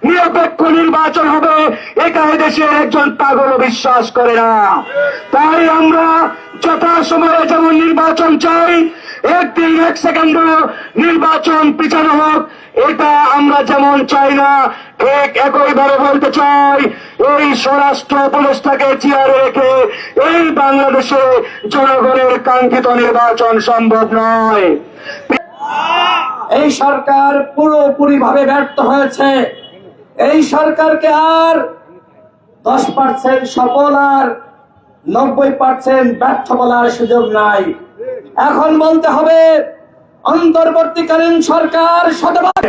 নিরপেক্ষ নির্বাচন হবে এটা দেশের একজন পাগল বিশ্বাস করে না। তাই আমরা যথাসময়ে যেমন নির্বাচন চাই, একদিন এক সেকেন্ডও নির্বাচন পিছানো হোক এটা আমরা যেমন চাই না, ঠিক একইভাবে বলতে চাই এই স্বরাষ্ট্র উপদেষ্টাকে চেয়ারে রেখে এই বাংলাদেশে জনগণের কাঙ্ক্ষিত নির্বাচন সম্ভব নয়। এই সরকার পুরোপুরি ভাবে ব্যর্থ হয়েছে। এই সরকারকে আর 10% সফল আর 90% ব্যর্থ বলার সুযোগ নাই। এখন বলতে হবে অন্তর্বর্তীকালীন সরকার শতভাগ।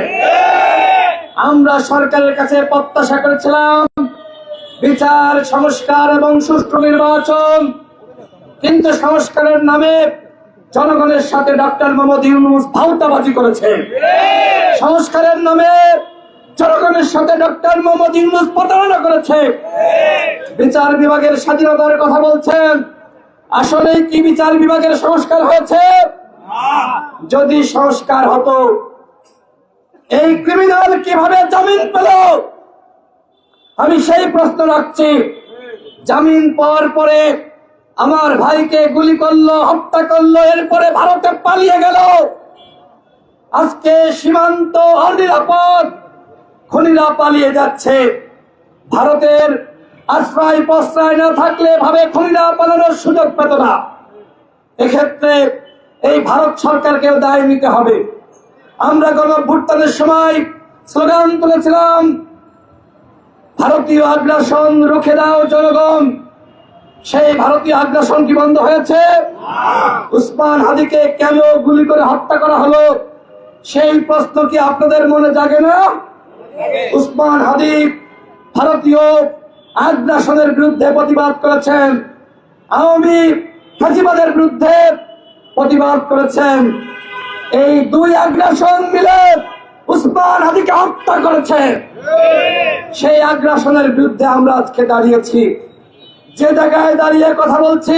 আমরা সরকারের কাছে প্রত্যাশা করেছিলাম বিচার, সংস্কার এবং সুষ্ঠু নির্বাচন, কিন্তু সংস্কারের নামে জনগণের সাথে ডক্টর মোহাম্মদ ইউনূস ভাউতাবাজি করেছে। সংস্কারের নামে জনগণের সাথে ডক্টর মোহাম্মদ ইউনূস প্রতারণা করেছে। বিচার বিভাগের স্বাধীনতার কথা বলছেন, আসলে কি বিচার বিভাগের সংস্কার হয়েছে? যদি সংস্কার হতো, এই ক্রিমিনাল কিভাবে জামিন পেল? আমি সেই প্রশ্ন রাখছি। জামিন পাওয়ার পরে আমার ভাইকে গুলি করলো, হত্যা করলো, এরপরে ভারতে পালিয়ে গেল। আজকে সীমান্ত অনিরাপদ, খুনিরা পালিয়ে যাচ্ছে। ভারতের আশ্রয় প্রশ্রয় না থাকলে ভাবে খুনিরা পালানোর সুযোগ পেত না। এক্ষেত্রে এই ভারত সরকারকেও দায় নিতে হবে। আমরা গণঅভ্যুত্থানের সময় স্লোগান তুলেছিলাম, ভারতীয় আগ্রাসন রুখে দাও জনগণ। সেই ভারতীয় আগ্রাসন কি বন্ধ হয়েছে? উসমান হাদিকে কেন গুলি করে হত্যা করা হলো, সেই প্রশ্ন কি আপনাদের মনে জাগে না? উসমান হাদি ভারতীয় আগ্রাসনের বিরুদ্ধে প্রতিবাদ করেছেন, আওয়ামী ফ্যাসিবাদের বিরুদ্ধে প্রতিবাদ করেছেন। এই দুই আগ্রাসন মিলে উসমান হাদিকে হত্যা করেছে। সেই আগ্রাসনের বিরুদ্ধে আমরা আজকে দাঁড়িয়েছি। যে জায়গায় দাঁড়িয়ে কথা বলছি,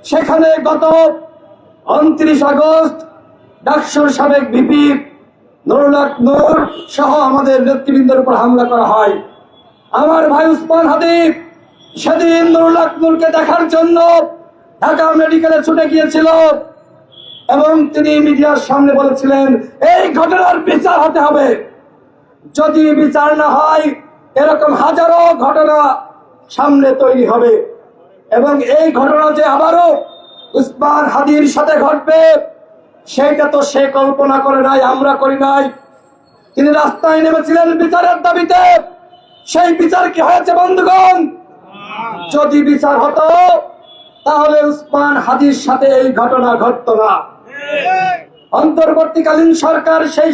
সেখানে গত 29 আগস্ট ডাকসুর সাবেক ভিপি নুরুল হক নূর সহ আমাদের নেতৃবৃন্দের উপর হামলা করা হয়। আমার ভাই উসমান হাদি সেদিন নুরুল হক নূরকে দেখার জন্য ঢাকা মেডিকেলে ছুটে গিয়েছিল এবং তিনি মিডিয়ার সামনে বলেছিলেন এই ঘটনার বিচার হতে হবে। যদি বিচার না হয় এরকম হাজারো ঘটনা সামনে তৈরি হবে এবং এই ঘটনা যে আবারও উসমান হাদির সাথে ঘটবে সেটা তো সে কল্পনা করে নাই, আমরা করি নাই। তিনি রাস্তায় নেমেছিলেন বিচারের দাবিতে। সেই বিচার কি হয়েছে বন্ধুগণ? যদি বিচার হতো তাহলে উসমান হাদির সাথে এই ঘটনা ঘটতো না। অন্তর্বর্তীকালীন সরকার সেই